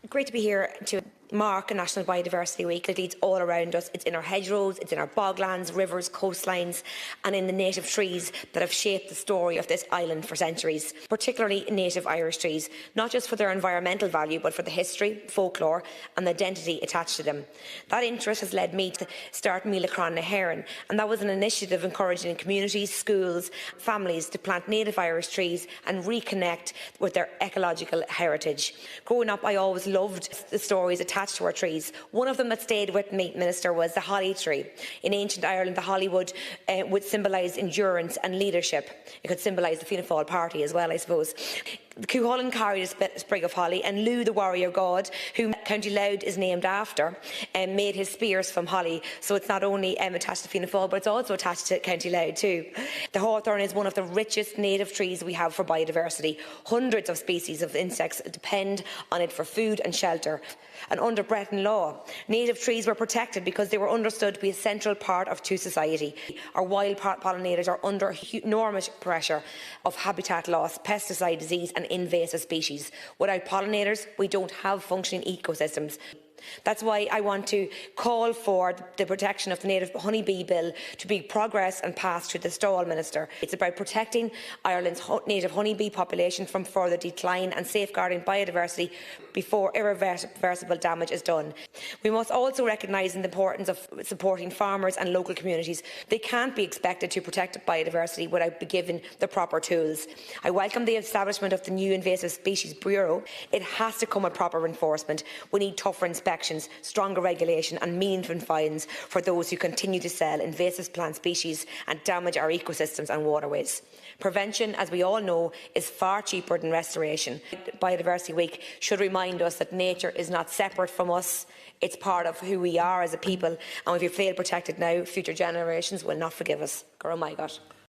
Great to be here to mark National Biodiversity Week. It leads all around us. It's in our hedgerows, it's in our boglands, rivers, coastlines, and in the native trees that have shaped the story of this island for centuries, particularly native Irish trees, not just for their environmental value, but for the history, folklore, and the identity attached to them. That interest has led me to start Míle Crann na hÉireann, and that was an initiative encouraging communities, schools, families to plant native Irish trees and reconnect with their ecological heritage. Growing up, I always loved the stories attached to our trees. One of them that stayed with me, Minister, was the holly tree. In ancient Ireland, the holly would symbolise endurance and leadership. It could symbolise the Fianna Fáil party as well, I suppose. The Cuchulainn carried a sprig of holly, and Lugh, the warrior god, whom County Louth is named after, made his spears from holly. So it's not only attached to Fianna Fáil, but it's also attached to County Louth too. The hawthorn is one of the richest native trees we have for biodiversity. Hundreds of species of insects depend on it for food and shelter. And under Breton law, native trees were protected because they were understood to be a central part of society. Our wild pollinators are under enormous pressure of habitat loss, pesticide disease and invasive species. Without pollinators, we don't have functioning ecosystems. That's why I want to call for the protection of the native honeybee bill to be progressed and passed to the Stall Minister. It's about protecting Ireland's native honeybee population from further decline and safeguarding biodiversity before irreversible damage is done. We must also recognise the importance of supporting farmers and local communities. They can't be expected to protect biodiversity without being given the proper tools. I welcome the establishment of the new Invasive Species Bureau. It has to come with proper enforcement. We need tougher inspections, stronger regulation and meaningful fines for those who continue to sell invasive plant species and damage our ecosystems and waterways. Prevention, as we all know, is far cheaper than restoration. Biodiversity Week should remind us that nature is not separate from us. It's part of who we are as a people, and if we fail to protect it now, future generations will not forgive us. Oh my God.